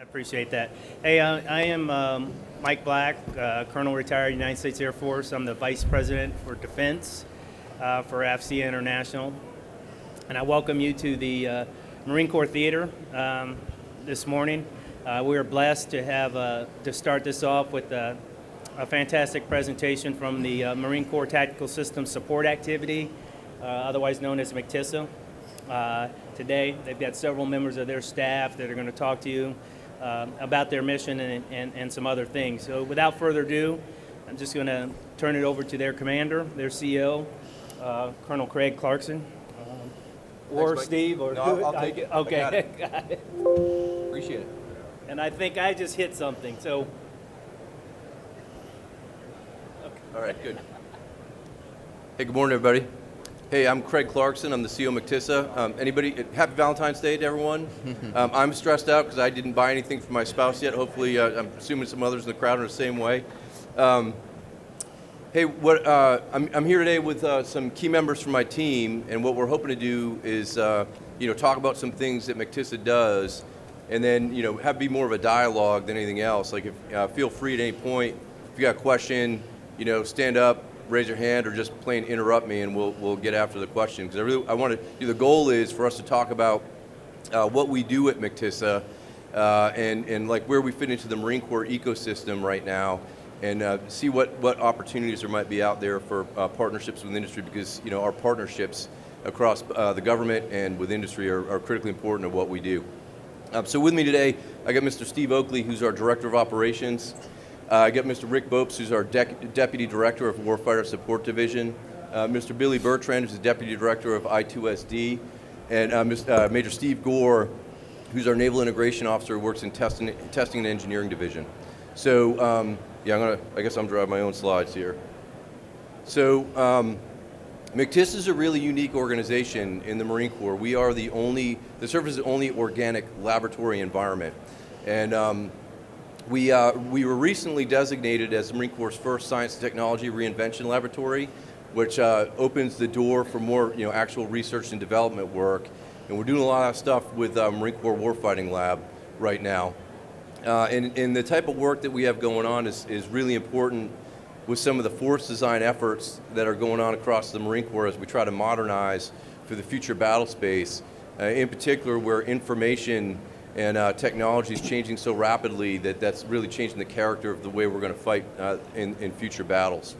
I appreciate that. Hey, I am Mike Black, Colonel retired United States Air Force. I'm the Vice President for Defense for AFCEA International. And I welcome you to the Marine Corps Theater this morning. We are blessed to have to start this off with a fantastic presentation from the Marine Corps Tactical Systems Support Activity, otherwise known as MCTSA. Today, they've got several members of their staff that are going to talk to you about their mission and some other things. So without further ado, I'm just going to turn it over to their commander, their CEO, Colonel Craig Clarkson. Or Thanks, Steve, or no, I'll take it. Okay, I got it. got it. Appreciate it. And I think I just hit something, so. All right, good. Hey, good morning, everybody. Hey, I'm Craig Clarkson. I'm the CEO of MCTSA. Anybody, happy Valentine's Day to everyone. I'm stressed out because I didn't buy anything for my spouse yet. Hopefully, I'm assuming some others in the crowd are the same way. Hey, I'm here today with some key members from my team, and what we're hoping to do is, talk about some things that MCTSA does, and then, have be more of a dialogue than anything else. Like, feel free at any point, if you got a question, stand up, raise your hand, or just plain interrupt me, and we'll get after the question. Because I want to. The goal is for us to talk about what we do at MCTSA, and like where we fit into the Marine Corps ecosystem right now. And see what opportunities there might be out there for partnerships with industry, because our partnerships across the government and with industry are critically important to what we do. So with me today, I got Mr. Steve Oakley, who's our Director of Operations. I got Mr. Rick Bopes, who's our Deputy Director of Warfighter Support Division. Mr. Billy Bertrand, who's the Deputy Director of I2SD. And Major Steve Gore, who's our Naval Integration Officer, who works in Testing and Engineering Division. So, I guess I'm driving my own slides here. So, MCTSA is a really unique organization in the Marine Corps. We are the service's only organic laboratory environment. And we were recently designated as the Marine Corps' first science and technology reinvention laboratory, which opens the door for more actual research and development work. And we're doing a lot of stuff with Marine Corps Warfighting Lab right now. And the type of work that we have going on is really important with some of the force design efforts that are going on across the Marine Corps as we try to modernize for the future battle space, in particular where information and technology is changing so rapidly that's really changing the character of the way we're going to fight in future battles.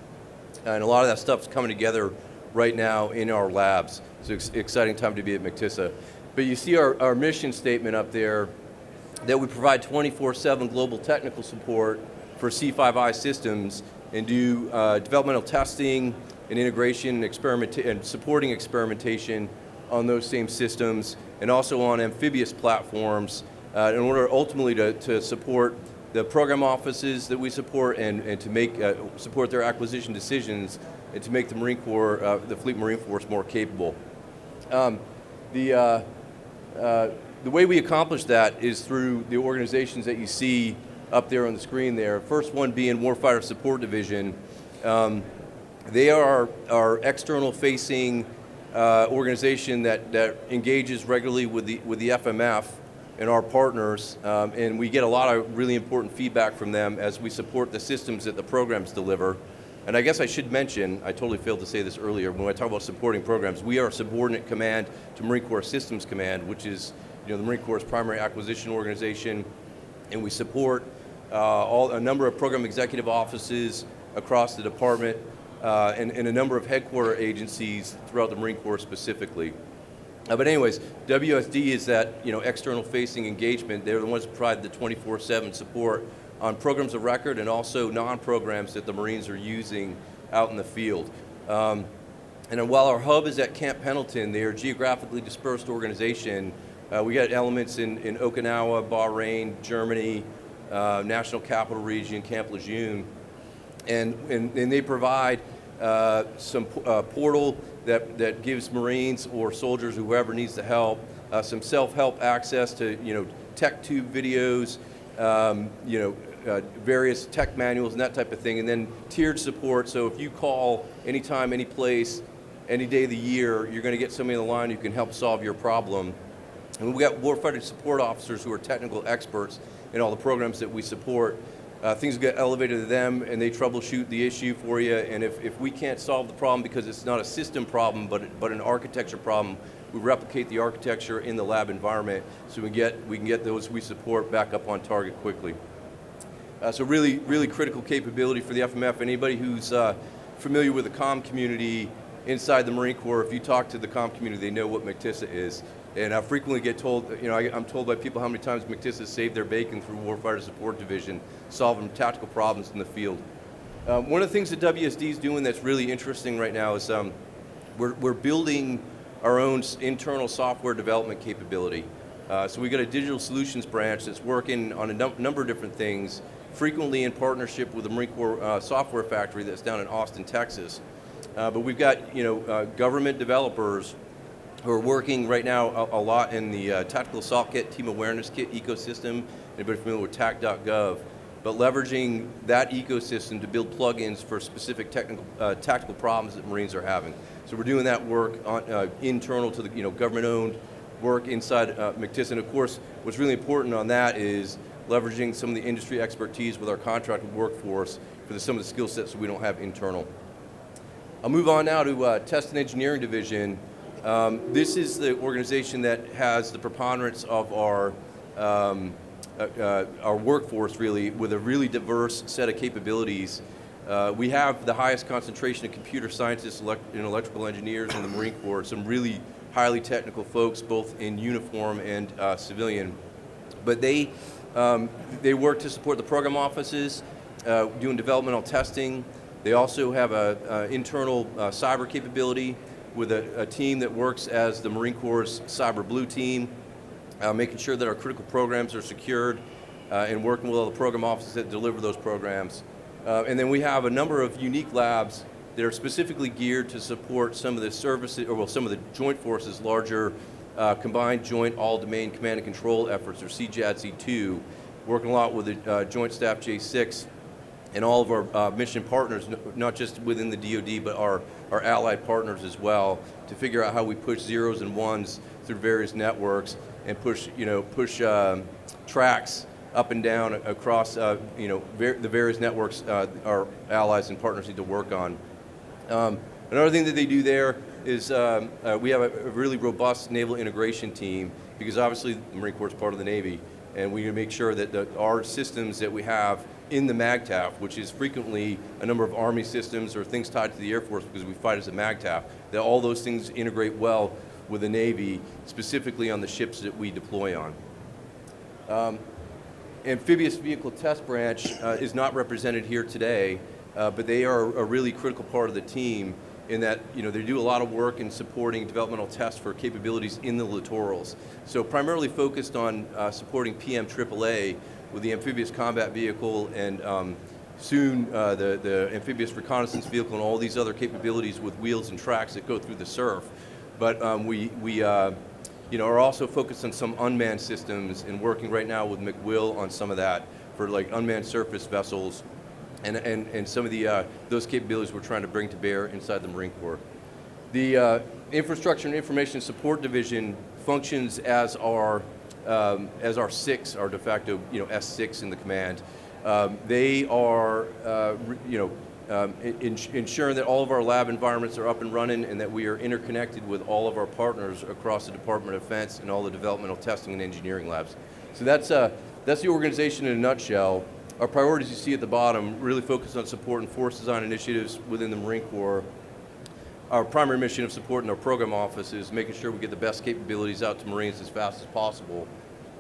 And a lot of that stuff's coming together right now in our labs. It's an exciting time to be at MCTSA. But you see our mission statement up there, that we provide 24/7 global technical support for C5I systems and do developmental testing and integration and supporting experimentation on those same systems, and also on amphibious platforms in order ultimately to support the program offices that we support and to make support their acquisition decisions and to make the Marine Corps, the Fleet Marine Force, more capable. The way we accomplish that is through the organizations that you see up there on the screen there. First one being Warfighter Support Division. They are our external-facing organization that engages regularly with the FMF and our partners, and we get a lot of really important feedback from them as we support the systems that the programs deliver. And I guess I should mention, I totally failed to say this earlier, when I talk about supporting programs, we are a subordinate command to Marine Corps Systems Command, which is the Marine Corps' primary acquisition organization, and we support a number of program executive offices across the department and a number of headquarter agencies throughout the Marine Corps specifically. But anyways, WSD is that external-facing engagement. They're the ones that provide the 24/7 support on programs of record and also non-programs that the Marines are using out in the field. And while our hub is at Camp Pendleton, they are a geographically dispersed organization. We got elements in Okinawa, Bahrain, Germany, National Capital Region, Camp Lejeune, and they provide some portal that gives Marines or soldiers, whoever needs the help, some self-help access to tech tube videos, various tech manuals and that type of thing, and then tiered support. So if you call anytime, any place, any day of the year, you're going to get somebody on the line who can help solve your problem. And we've got warfighter support officers who are technical experts and all the programs that we support. Things get elevated to them, and they troubleshoot the issue for you. And if we can't solve the problem because it's not a system problem, but an architecture problem, we replicate the architecture in the lab environment so we can get those we support back up on target quickly. So really critical capability for the FMF. Anybody who's familiar with the comm community inside the Marine Corps, if you talk to the comm community, they know what MCTISA is. And I frequently get told, I'm told by people how many times MCTISA saved their bacon through Warfighter Support Division, solving tactical problems in the field. One of the things that WSD is doing that's really interesting right now is we're building our own internal software development capability. So we got a digital solutions branch that's working on a number of different things, frequently in partnership with the Marine Corps software factory that's down in Austin, Texas. But we've got government developers who are working right now a lot in the Tactical Assault Kit, Team Awareness Kit ecosystem. Anybody familiar with TAC.gov? But leveraging that ecosystem to build plugins for specific tactical problems that Marines are having. So we're doing that work on, internal to the government-owned work inside MCTISA. And of course, what's really important on that is leveraging some of the industry expertise with our contracted workforce for some of the skill sets that we don't have internal. I'll move on now to Test and Engineering Division. This is the organization that has the preponderance of our workforce, really, with a really diverse set of capabilities. We have the highest concentration of computer scientists and electrical engineers in the Marine Corps, some really highly technical folks, both in uniform and civilian. But they work to support the program offices, doing developmental testing. They also have an internal cyber capability with a team that works as the Marine Corps' Cyber Blue team, making sure that our critical programs are secured and working with all the program offices that deliver those programs. And then we have a number of unique labs that are specifically geared to support some of the services, or well, some of the Joint Forces' larger Combined Joint All-Domain Command and Control efforts, or CJADC2, working a lot with the Joint Staff J6 and all of our mission partners, not just within the DoD, but our allied partners as well, to figure out how we push zeros and ones through various networks and push tracks up and down across the various networks our allies and partners need to work on. Another thing that they do there is we have a really robust naval integration team, because obviously the Marine Corps is part of the Navy, and we make sure that our systems that we have in the MAGTF, which is frequently a number of Army systems or things tied to the Air Force because we fight as a MAGTF, that all those things integrate well with the Navy, specifically on the ships that we deploy on. Amphibious Vehicle Test Branch is not represented here today, but they are a really critical part of the team in that they do a lot of work in supporting developmental tests for capabilities in the littorals. So primarily focused on supporting PM AAA with the amphibious combat vehicle and soon the amphibious reconnaissance vehicle and all these other capabilities with wheels and tracks that go through the surf. But we are also focused on some unmanned systems and working right now with McWill on some of that for like unmanned surface vessels and some of the those capabilities we're trying to bring to bear inside the Marine Corps. The Infrastructure and Information Support Division functions as our SIX, our de facto S6 in the command. They are ensuring that all of our lab environments are up and running and that we are interconnected with all of our partners across the Department of Defense and all the developmental testing and engineering labs. So that's the organization in a nutshell. Our priorities you see at the bottom really focus on supporting force design initiatives within the Marine Corps. Our primary mission of supporting our program office is making sure we get the best capabilities out to Marines as fast as possible,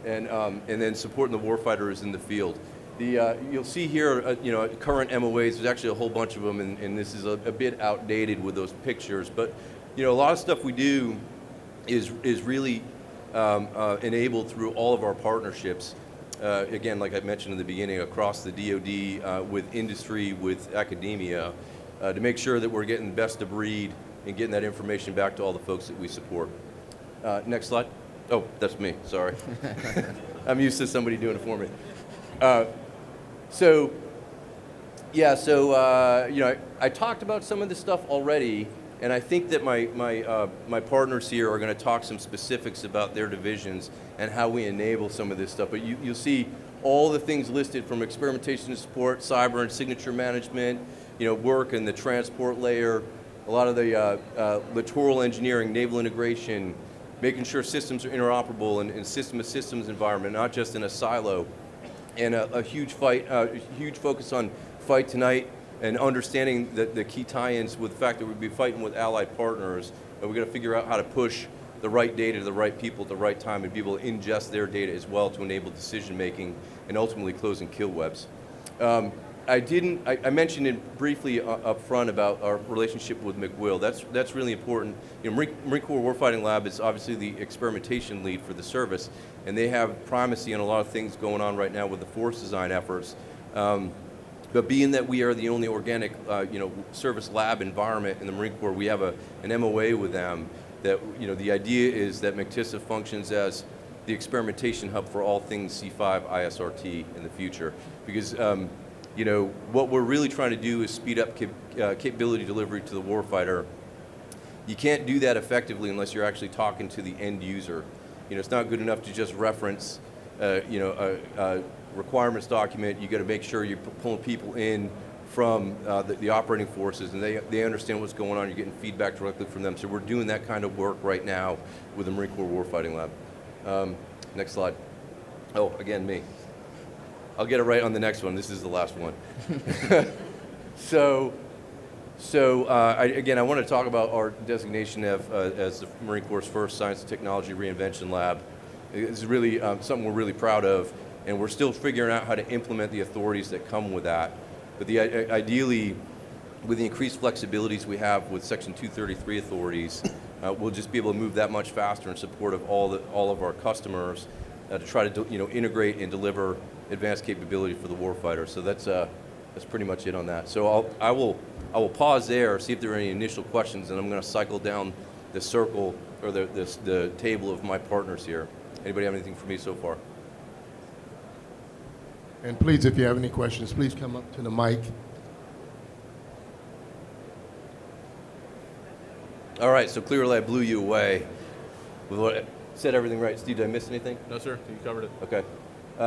and then supporting the warfighters in the field. You'll see here, current MOAs. There's actually a whole bunch of them, and this is a bit outdated with those pictures. But a lot of stuff we do is really enabled through all of our partnerships. Again, like I mentioned in the beginning, across the DoD, with industry, with academia, to make sure that we're getting the best of breed and getting that information back to all the folks that we support. Next slide. Oh, that's me, sorry. I'm used to somebody doing it for me. I talked about some of this stuff already, and I think that my partners here are going to talk some specifics about their divisions and how we enable some of this stuff. But you'll see all the things listed from experimentation and support, cyber and signature management, work in the transport layer, a lot of the littoral engineering, naval integration, making sure systems are interoperable in system of systems environment, not just in a silo. And a huge focus on fight tonight and understanding the key tie-ins with the fact that we'd be fighting with allied partners, and we're going to figure out how to push the right data to the right people at the right time and be able to ingest their data as well to enable decision making and ultimately closing kill webs. I mentioned it briefly up front about our relationship with McWill. That's really important. Marine Corps Warfighting Lab is obviously the experimentation lead for the service, and they have primacy on a lot of things going on right now with the force design efforts. But being that we are the only organic service lab environment in the Marine Corps, we have an MOA with them that the idea is that MCTISA functions as the experimentation hub for all things C5 ISRT in the future. Because what we're really trying to do is speed up capability delivery to the warfighter. You can't do that effectively unless you're actually talking to the end user. It's not good enough to just reference a requirements document. You got to make sure you're pulling people in from the operating forces, and they understand what's going on. You're getting feedback directly from them. So we're doing that kind of work right now with the Marine Corps Warfighting Lab. Next slide. Oh, again, me. I'll get it right on the next one. This is the last one. Again, I want to talk about our designation as the Marine Corps' first science and technology reinvention lab. It's really something we're really proud of, and we're still figuring out how to implement the authorities that come with that. But ideally, with the increased flexibilities we have with Section 233 authorities, we'll just be able to move that much faster in support of all of our customers to try to integrate and deliver advanced capability for the warfighter. So that's pretty much it on that. So I will pause there, see if there are any initial questions, and I'm going to cycle down the circle or the table of my partners here. Anybody have anything for me so far? And please, if you have any questions, please come up to the mic. All right, so clearly I blew you away with what said everything right. Steve, did I miss anything? No, sir. You covered it. Okay.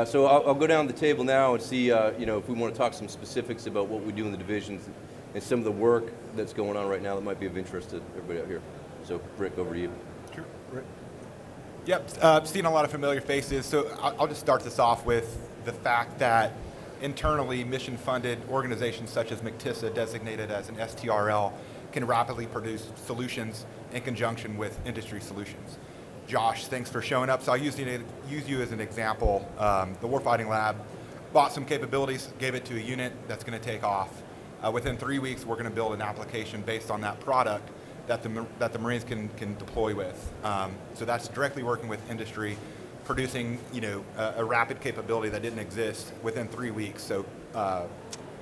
So I'll go down the table now and see, if we want to talk some specifics about what we do in the divisions and some of the work that's going on right now that might be of interest to everybody out here. So, Rick, over to you. Sure. Rick. Yep, seen a lot of familiar faces. So I'll just start this off with the fact that internally mission-funded organizations such as MCTISA, designated as an STRL, can rapidly produce solutions in conjunction with industry solutions. Josh, thanks for showing up. So I'll use you as an example. The Warfighting Lab bought some capabilities, gave it to a unit that's going to take off. Within 3 weeks, we're going to build an application based on that product that the Marines can deploy with. So that's directly working with industry, producing a rapid capability that didn't exist within 3 weeks. So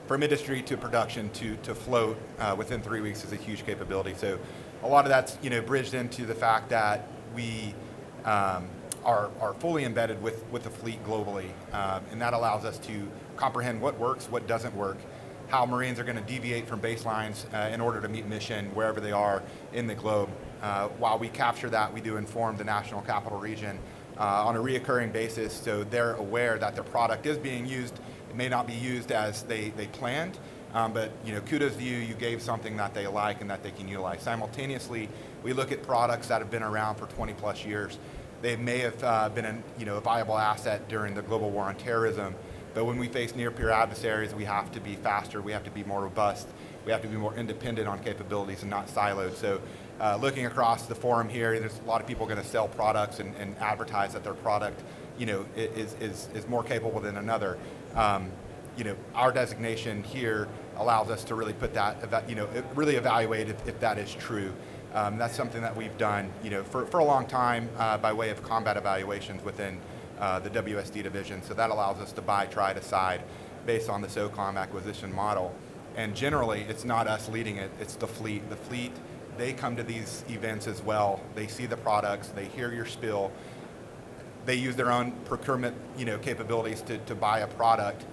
from industry to production to float within 3 weeks is a huge capability. So a lot of that's bridged into the fact that we are fully embedded with the fleet globally, and that allows us to comprehend what works, what doesn't work, how Marines are going to deviate from baselines in order to meet mission wherever they are in the globe. While we capture that, we do inform the National Capital Region on a reoccurring basis, so they're aware that their product is being used. It may not be used as they planned, but kudos to you, you gave something that they like and that they can utilize. Simultaneously, we look at products that have been around for 20 plus years. They may have been a viable asset during the global war on terrorism, but when we face near-peer adversaries, we have to be faster, we have to be more robust, we have to be more independent on capabilities and not siloed. So looking across the forum here, there's a lot of people going to sell products and advertise that their product is more capable than another. Our designation here allows us to really put that, really evaluate if that is true. That's something that we've done, for a long time by way of combat evaluations within the WSD division. So that allows us to buy, try, decide based on the SOCOM acquisition model. And generally, it's not us leading it, it's the fleet. The fleet, they come to these events as well. They see the products, they hear your spiel. They use their own procurement, capabilities to buy a product.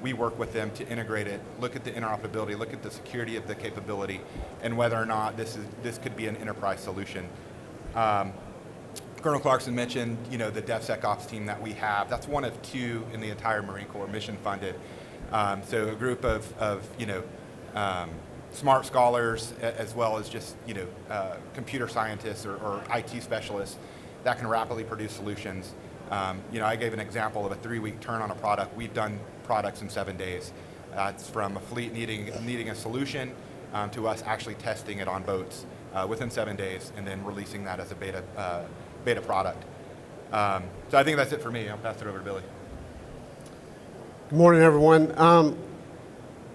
We work with them to integrate it, look at the interoperability, look at the security of the capability, and whether or not this could be an enterprise solution. Colonel Clarkson mentioned, the DevSecOps team that we have. That's one of 2 in the entire Marine Corps, mission funded. So a group of smart scholars, as well as just computer scientists or IT specialists that can rapidly produce solutions. I gave an example of a 3-week turn on a product. We've done products in 7 days. It's from a fleet needing a solution to us actually testing it on boats within 7 days, and then releasing that as a beta product. So I think that's it for me. I'll pass it over to Billy. Good morning, everyone.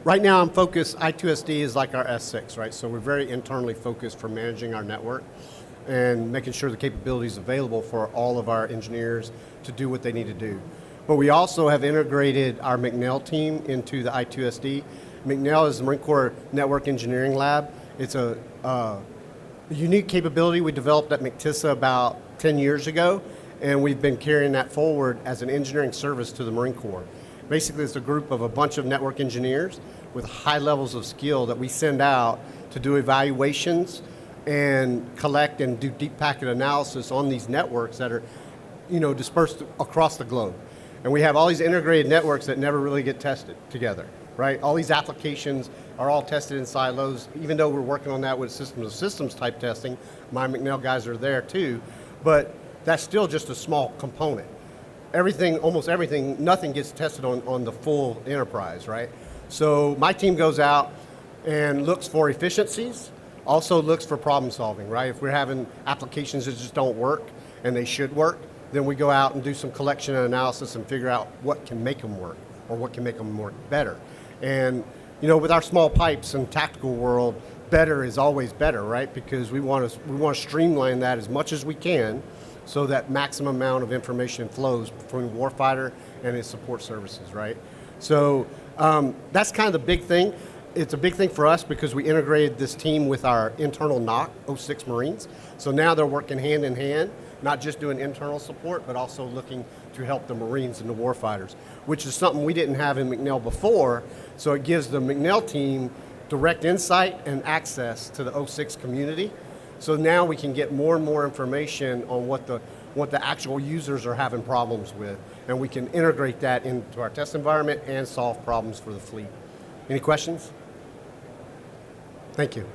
Right now I'm focused, I2SD is like our S6, right? So we're very internally focused for managing our network and making sure the capability is available for all of our engineers to do what they need to do. But we also have integrated our McNeil team into the I2SD. McNeil is the Marine Corps Network Engineering Lab. It's a unique capability we developed at MCTISA about 10 years ago, and we've been carrying that forward as an engineering service to the Marine Corps. Basically, it's a group of a bunch of network engineers with high levels of skill that we send out to do evaluations and collect and do deep packet analysis on these networks that are, dispersed across the globe. And we have all these integrated networks that never really get tested together, right? All these applications are all tested in silos, even though we're working on that with systems of systems type testing. My McNeil guys are there too, but that's still just a small component. Almost everything, nothing gets tested on the full enterprise, right? So my team goes out and looks for efficiencies, also looks for problem solving, right? If we're having applications that just don't work and they should work, then we go out and do some collection and analysis and figure out what can make them work or what can make them work better. And with our small pipes and tactical world, better is always better, right? Because we want to streamline that as much as we can, so that maximum amount of information flows between warfighter and his support services, right? So that's kind of the big thing. It's a big thing for us because we integrated this team with our internal NOC, 06 Marines. So now they're working hand in hand, not just doing internal support, but also looking to help the Marines and the warfighters, which is something we didn't have in McNeil before. So it gives the McNeil team direct insight and access to the 06 community. So now we can get more and more information on what the actual users are having problems with, and we can integrate that into our test environment and solve problems for the fleet. Any questions? Thank you.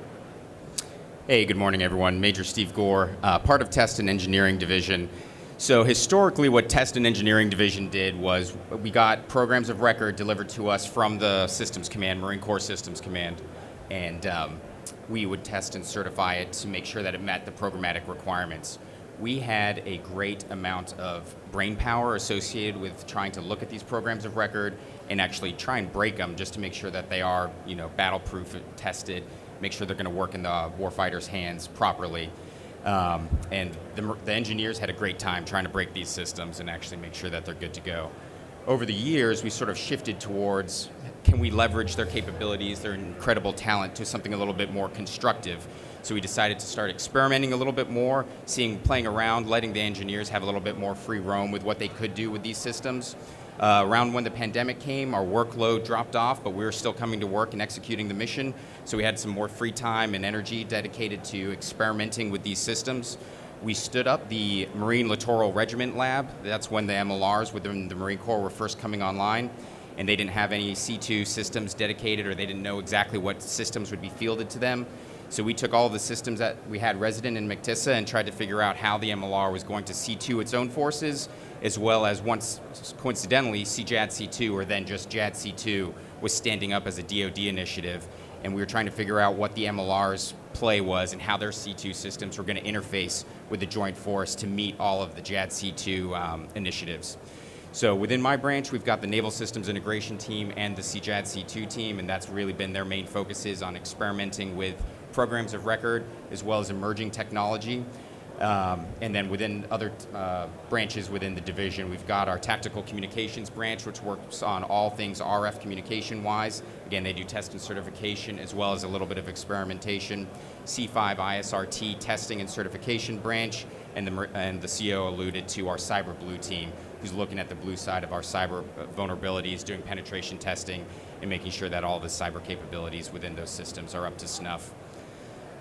Hey, good morning, everyone. Major Steve Gore, part of Test and Engineering Division. So historically, what Test and Engineering Division did was we got programs of record delivered to us from the Systems Command, Marine Corps Systems Command, and we would test and certify it to make sure that it met the programmatic requirements. We had a great amount of brain power associated with trying to look at these programs of record and actually try and break them just to make sure that they are, battle-proof, tested, make sure they're going to work in the warfighter's hands properly. And the engineers had a great time trying to break these systems and actually make sure that they're good to go. Over the years, we sort of shifted towards, can we leverage their capabilities, their incredible talent, to something a little bit more constructive? So we decided to start experimenting a little bit more, playing around, letting the engineers have a little bit more free roam with what they could do with these systems. Around when the pandemic came, our workload dropped off, but we were still coming to work and executing the mission. So we had some more free time and energy dedicated to experimenting with these systems. We stood up the Marine Littoral Regiment Lab. That's when the MLRs within the Marine Corps were first coming online, and they didn't have any C2 systems dedicated, or they didn't know exactly what systems would be fielded to them. So we took all of the systems that we had resident in MCTISA and tried to figure out how the MLR was going to C2 its own forces, as well as once, coincidentally, CJAD-C2, or then just JAD-C2, was standing up as a DoD initiative. And we were trying to figure out what the MLR's play was and how their C2 systems were going to interface with the Joint Force to meet all of the JAD-C2 initiatives. So within my branch, we've got the Naval Systems Integration Team and the CJAD-C2 team, and that's really been their main focuses on experimenting with programs of record as well as emerging technology. And then within other branches within the division, we've got our Tactical Communications branch, which works on all things RF communication-wise. Again, they do test and certification as well as a little bit of experimentation. C5 ISRT testing and certification branch, and the CO alluded to our Cyber Blue team, who's looking at the blue side of our cyber vulnerabilities, doing penetration testing, and making sure that all the cyber capabilities within those systems are up to snuff.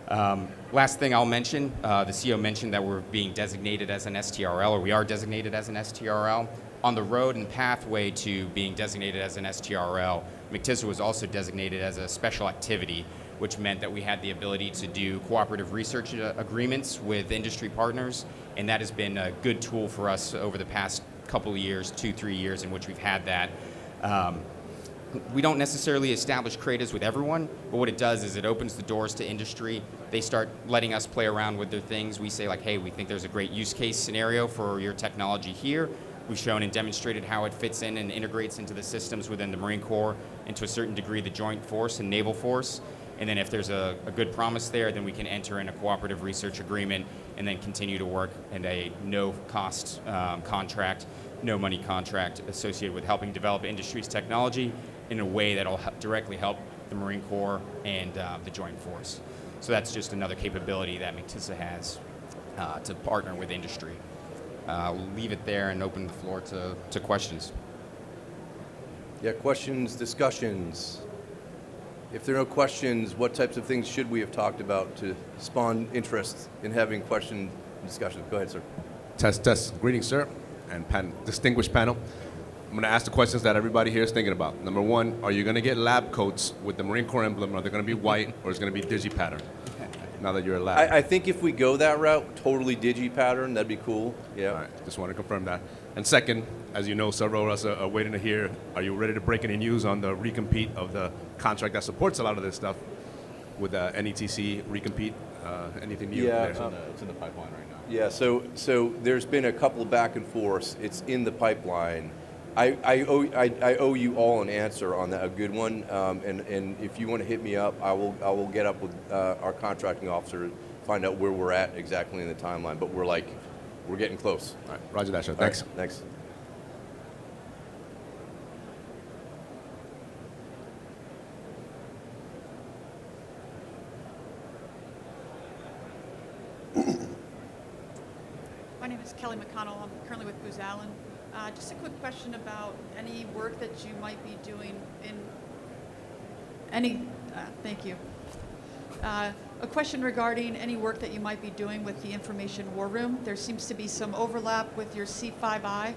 Last thing I'll mention, the CEO mentioned that we're being designated as an STRL, or we are designated as an STRL. On the road and pathway to being designated as an STRL, MCTISA was also designated as a special activity, which meant that we had the ability to do cooperative research agreements with industry partners, and that has been a good tool for us over the past couple of years, 2-3 years in which we've had that. We don't necessarily establish CRADAs with everyone, but what it does is it opens the doors to industry. They start letting us play around with their things. We say like, hey, we think there's a great use case scenario for your technology here. We've shown and demonstrated how it fits in and integrates into the systems within the Marine Corps, and to a certain degree the Joint Force and Naval Force. And then if there's a good promise there, then we can enter in a cooperative research agreement and then continue to work in a no-cost contract, no-money contract associated with helping develop industry's technology in a way that will directly help the Marine Corps and the Joint Force. So that's just another capability that MCTISA has to partner with industry. I'll leave it there and open the floor to questions. Yeah, questions, discussions. If there are no questions, what types of things should we have talked about to spawn interest in having question and discussion? Go ahead, sir. Test. Greetings, sir, and distinguished panel. I'm going to ask the questions that everybody here is thinking about. Number one, are you going to get lab coats with the Marine Corps emblem? Are they going to be white, or is it going to be digi pattern? Now that you're a lab. I think if we go that route, totally digi pattern, that'd be cool. Yeah. All right, just want to confirm that. And second, as you know, several of us are waiting to hear, are you ready to break any news on the recompete of the contract that supports a lot of this stuff with NETC recompete? Anything new Yeah, there? It's in the pipeline right now. Yeah, so there's been a couple back and forths. It's in the pipeline. I owe you all an answer on that, a good one. And if you want to hit me up, I will get up with our contracting officer to find out where we're at exactly in the timeline. But we're getting close. All right, roger that, sir. Thanks. All right, thanks. My name is Kelly McConnell. I'm currently with Booz Allen. Just a quick question about any work that you might be doing in thank you. A question regarding any work that you might be doing with the Information War Room. There seems to be some overlap with your C5I,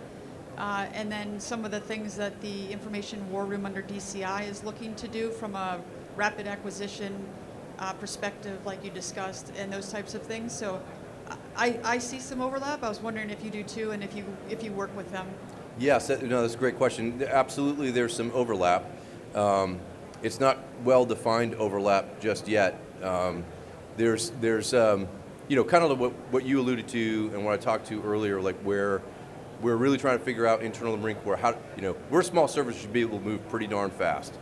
and then some of the things that the Information War Room under DCI is looking to do from a rapid acquisition perspective, like you discussed, and those types of things. So I see some overlap. I was wondering if you do too, and if you work with them. Yes, that's a great question. Absolutely, there's some overlap. It's not well-defined overlap just yet. There's kind of what you alluded to and what I talked to earlier, like where we're really trying to figure out internal to the Marine Corps how, we're a small service, should be able to move pretty darn fast.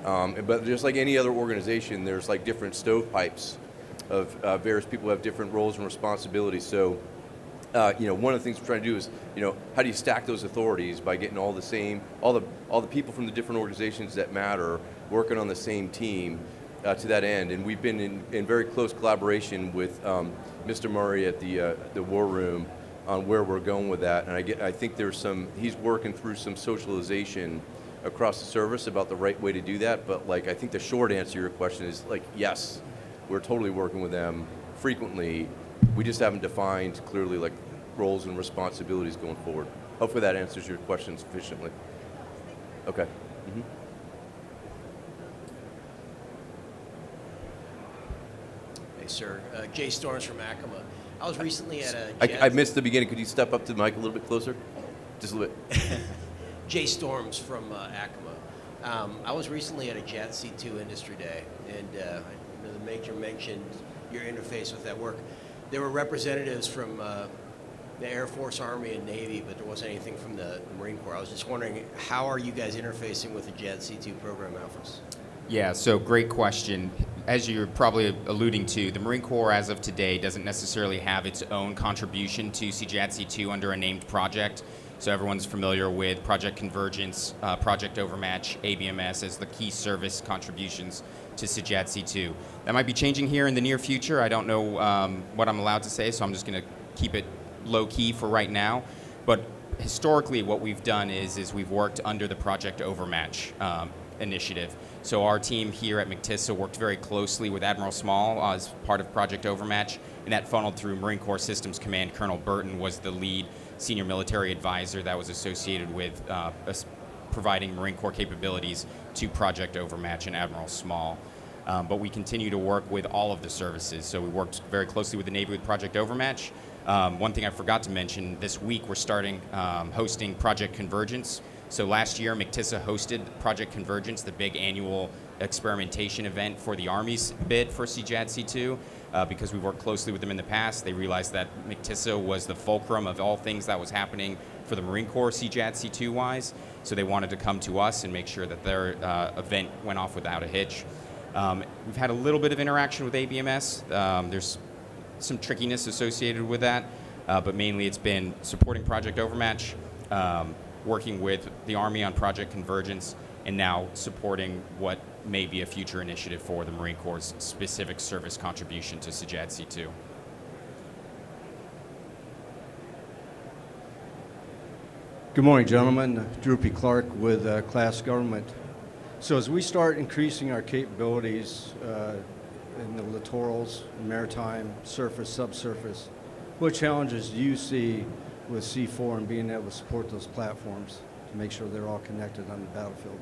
But just like any other organization, there's like different stovepipes of various people who have different roles and responsibilities. So, one of the things we're trying to do is, how do you stack those authorities by getting all the people from the different organizations that matter working on the same team to that end. And we've been in very close collaboration with Mr. Murray at the War Room on where we're going with that. And I think he's working through some socialization across the service about the right way to do that. But I think the short answer to your question is yes. We're totally working with them frequently. We just haven't defined clearly roles and responsibilities going forward. Hopefully that answers your question sufficiently. Okay. Mm-hmm. Hey, sir. Jay Storms from Acoma. I was recently at a... I missed the beginning. Could you step up to the mic a little bit closer? Just a little bit. Jay Storms from Acoma. I was recently at a JADC2 Industry Day, and the Major mentioned your interface with that work. There were representatives from the Air Force, Army, and Navy, but there wasn't anything from the Marine Corps. I was just wondering, how are you guys interfacing with the JADC2 program alphas? Yeah, so great question. As you're probably alluding to, the Marine Corps as of today doesn't necessarily have its own contribution to CJADC2 under a named project. So everyone's familiar with Project Convergence, Project Overmatch, ABMS as the key service contributions to CJADC2. That might be changing here in the near future. I don't know what I'm allowed to say, so I'm just going to keep it low key for right now. But historically, what we've done is we've worked under the Project Overmatch initiative. So our team here at MCTISA worked very closely with Admiral Small as part of Project Overmatch, and that funneled through Marine Corps Systems Command. Colonel Burton was the lead senior military advisor that was associated with providing Marine Corps capabilities to Project Overmatch and Admiral Small. But we continue to work with all of the services. So we worked very closely with the Navy with Project Overmatch. One thing I forgot to mention, this week we're starting hosting Project Convergence. So last year, MCTISA hosted Project Convergence, the big annual experimentation event for the Army's bid for CJAD C2. Because we've worked closely with them in the past, they realized that MCTISA was the fulcrum of all things that was happening for the Marine Corps CJAD C2 wise. So they wanted to come to us and make sure that their event went off without a hitch. We've had a little bit of interaction with ABMS. There's some trickiness associated with that, but mainly it's been supporting Project Overmatch, working with the Army on Project Convergence, and now supporting what may be a future initiative for the Marine Corps' specific service contribution to CJAD C2. Good morning, gentlemen. Drew P. Clark with Class Government. So as we start increasing our capabilities in the littorals, maritime, surface, subsurface, what challenges do you see with C4 and being able to support those platforms to make sure they're all connected on the battlefield?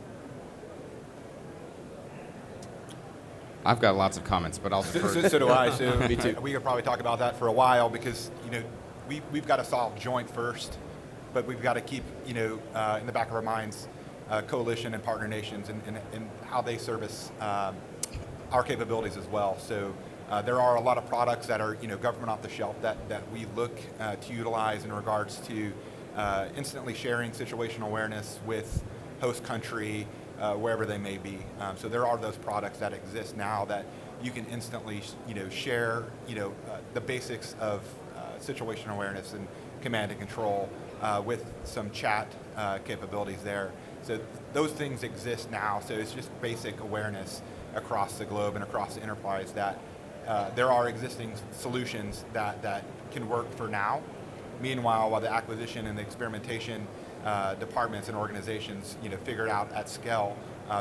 I've got lots of comments, but I'll defer. So do I. So me too. We could probably talk about that for a while because we've got to solve joint first, but we've got to keep in the back of our minds coalition and partner nations and how they service our capabilities as well. So there are a lot of products that are government off the shelf that we look to utilize in regards to instantly sharing situational awareness with host country, wherever they may be. So there are those products that exist now that you can instantly share the basics of situational awareness and command and control with some chat capabilities there. So those things exist now. So it's just basic awareness across the globe and across the enterprise that there are existing solutions that can work for now. Meanwhile, while the acquisition and the experimentation departments and organizations figure it out at scale,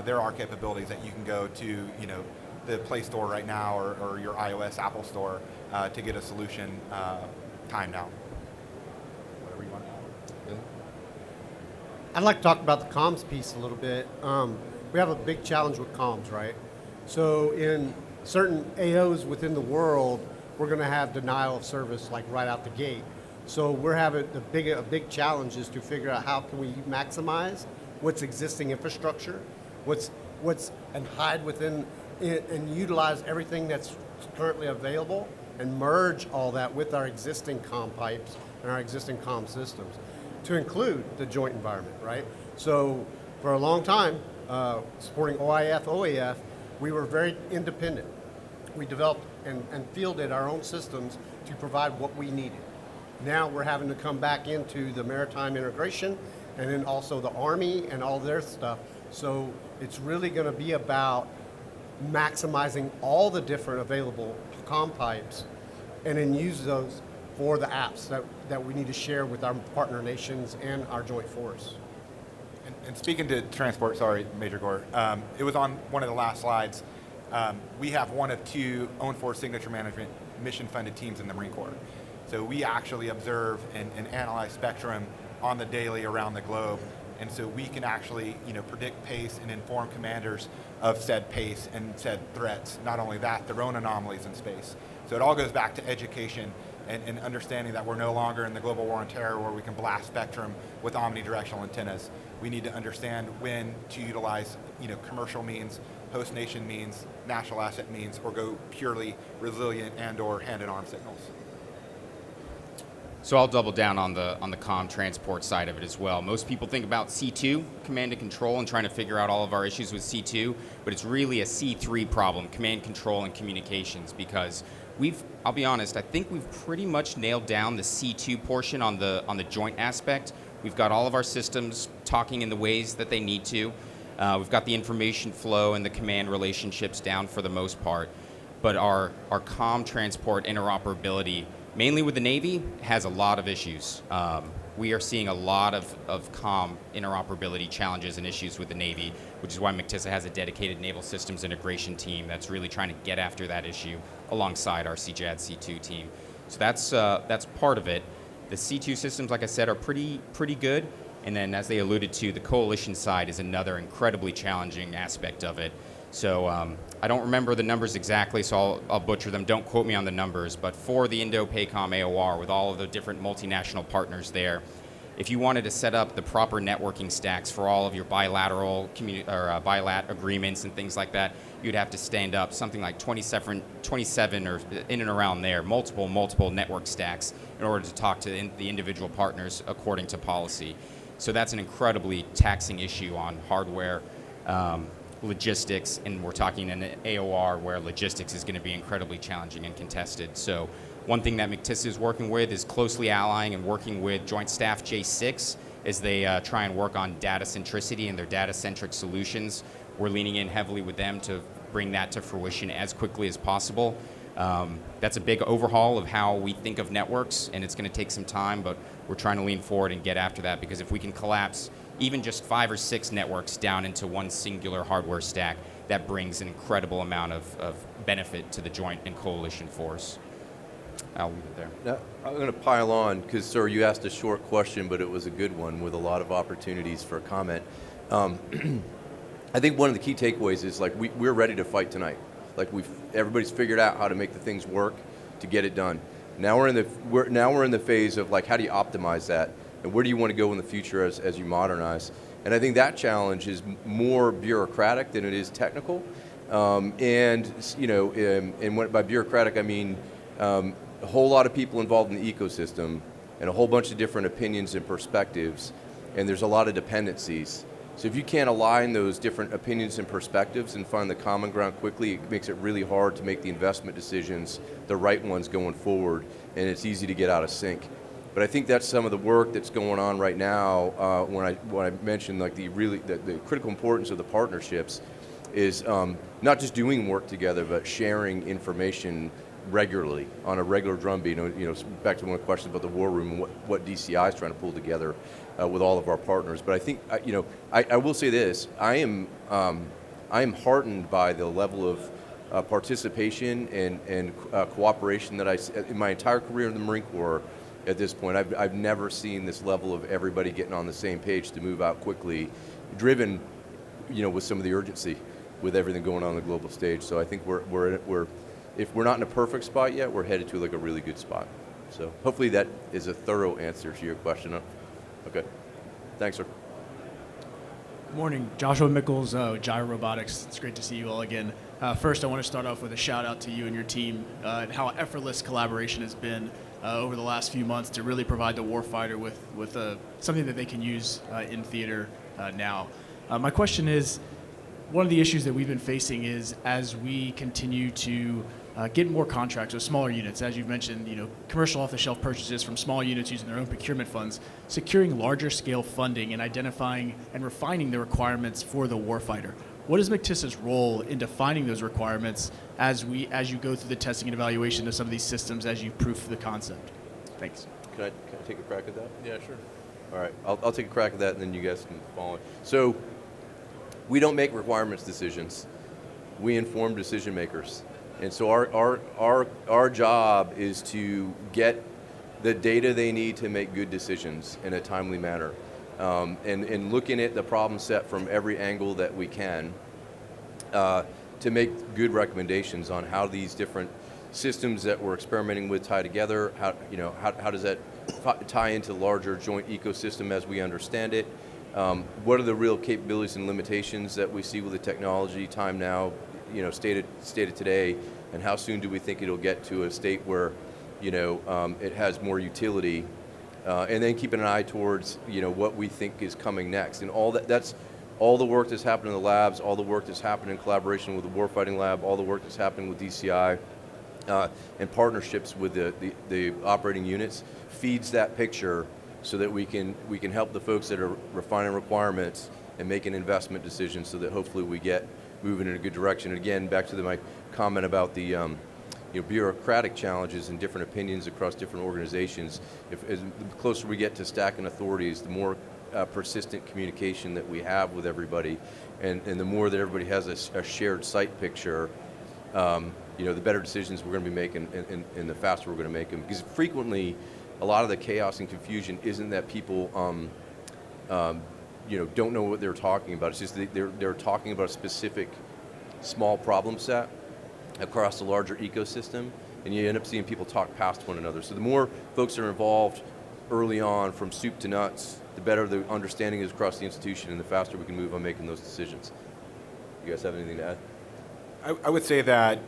there are capabilities that you can go to the Play Store right now or your iOS Apple Store to get a solution time now. Whatever you want. I'd like to talk about the comms piece a little bit. We have a big challenge with comms, right? So in certain AOs within the world, we're going to have denial of service like right out the gate. So we're having a big challenge is to figure out how can we maximize what's existing infrastructure, and hide within it and utilize everything that's currently available and merge all that with our existing comm pipes and our existing comm systems to include the joint environment, right? So for a long time, supporting OIF, OAF, we were very independent. We developed and fielded our own systems to provide what we needed. Now we're having to come back into the maritime integration and then also the Army and all their stuff. So it's really going to be about maximizing all the different available comm pipes and then use those for the apps that we need to share with our partner nations and our joint force. And speaking to transport, sorry, Major Gore, it was on one of the last slides. We have one of two owned force signature management mission-funded teams in the Marine Corps. So we actually observe and analyze spectrum on the daily around the globe. And so we can actually predict pace and inform commanders of said pace and said threats. Not only that, their own anomalies in space. So it all goes back to education and understanding that we're no longer in the global war on terror where we can blast spectrum with omnidirectional antennas. We need to understand when to utilize commercial means, host nation means, national asset means, or go purely resilient and or hand and arm signals. So I'll double down on the comm transport side of it as well. Most people think about C2, command and control, and trying to figure out all of our issues with C2, but it's really a C3 problem, command, control, and communications, because I'll be honest, I think we've pretty much nailed down the C2 portion on the joint aspect. We've got all of our systems talking in the ways that they need to. We've got the information flow and the command relationships down for the most part, but our comm transport interoperability, Mainly with the Navy, has a lot of issues. We are seeing a lot of comm interoperability challenges and issues with the Navy, which is why MCTISA has a dedicated naval systems integration team that's really trying to get after that issue alongside our CJAD C2 team. So that's part of it. The C2 systems, like I said, are pretty good. And then, as they alluded to, the coalition side is another incredibly challenging aspect of it. So I don't remember the numbers exactly, so I'll butcher them. Don't quote me on the numbers. But for the Indo-PACOM AOR, with all of the different multinational partners there, if you wanted to set up the proper networking stacks for all of your bilateral bilat agreements and things like that, you'd have to stand up something like 27 or in and around there, multiple network stacks in order to talk to the individual partners according to policy. So that's an incredibly taxing issue on hardware, logistics, and we're talking in an AOR where logistics is going to be incredibly challenging and contested. So one thing that MCTISA is working with is closely allying and working with Joint Staff J6 as they try and work on data centricity and their data-centric solutions. We're leaning in heavily with them to bring that to fruition as quickly as possible. That's a big overhaul of how we think of networks, and it's going to take some time, but we're trying to lean forward and get after that, because if we can collapse even just 5 or 6 networks down into one singular hardware stack, that brings an incredible amount of benefit to the joint and coalition force. I'll leave it there. Now, I'm going to pile on, because, sir, you asked a short question, but it was a good one with a lot of opportunities for comment. I think one of the key takeaways is, like, we're ready to fight tonight. Like, everybody's figured out how to make the things work to get it done. Now we're in the phase of, like, how do you optimize that, and where do you want to go in the future as you modernize? And I think that challenge is more bureaucratic than it is technical. And by bureaucratic I mean a whole lot of people involved in the ecosystem and a whole bunch of different opinions and perspectives, and there's a lot of dependencies. So if you can't align those different opinions and perspectives and find the common ground quickly, it makes it really hard to make the investment decisions, the right ones going forward, and it's easy to get out of sync. But I think that's some of the work that's going on right now. When I mentioned, like, the critical importance of the partnerships is not just doing work together, but sharing information regularly on a regular drumbeat. Back to one of the questions about the war room and what DCI is trying to pull together with all of our partners. But I think I will say this: I am heartened by the level of participation and cooperation that in my entire career in the Marine Corps. At this point, I've never seen this level of everybody getting on the same page to move out quickly, driven, with some of the urgency with everything going on the global stage. So I think if we're not in a perfect spot yet, we're headed to, like, a really good spot. So hopefully that is a thorough answer to your question. Okay, thanks, sir. Good morning, Joshua Mickles, Gyro Robotics. It's great to see you all again. First, I want to start off with a shout out to you and your team and how effortless collaboration has been over the last few months to really provide the warfighter with something that they can use in theater now. My question is, one of the issues that we've been facing is, as we continue to get more contracts with smaller units, as you've mentioned, commercial off-the-shelf purchases from small units using their own procurement funds, securing larger scale funding and identifying and refining the requirements for the warfighter. What is MCTISA's role in defining those requirements as you go through the testing and evaluation of some of these systems as you proof the concept? Thanks. Can I take a crack at that? Yeah, sure. All right, I'll take a crack at that, and then you guys can follow. So we don't make requirements decisions. We inform decision makers. And so our job is to get the data they need to make good decisions in a timely manner. And looking at the problem set from every angle that we can to make good recommendations on how these different systems that we're experimenting with tie together. How does that tie into the larger joint ecosystem as we understand it? What are the real capabilities and limitations that we see with the technology? Time now, stated today, and how soon do we think it'll get to a state where it has more utility? And then keeping an eye towards what we think is coming next, and that's all the work that's happening in the labs, all the work that's happening in collaboration with the Warfighting Lab, all the work that's happening with DCI, and partnerships with the operating units feeds that picture, so that we can help the folks that are refining requirements and making investment decisions, so that hopefully we get moving in a good direction. And again, back to my comment about the bureaucratic challenges and different opinions across different organizations. As the closer we get to stacking authorities, the more persistent communication that we have with everybody, and the more that everybody has a shared site picture, the better decisions we're going to be making, and the faster we're going to make them. Because frequently, a lot of the chaos and confusion isn't that people don't know what they're talking about. It's just that they're talking about a specific small problem set across a larger ecosystem, and you end up seeing people talk past one another. So the more folks are involved early on, from soup to nuts, the better the understanding is across the institution, and the faster we can move on making those decisions. You guys have anything to add? I would say that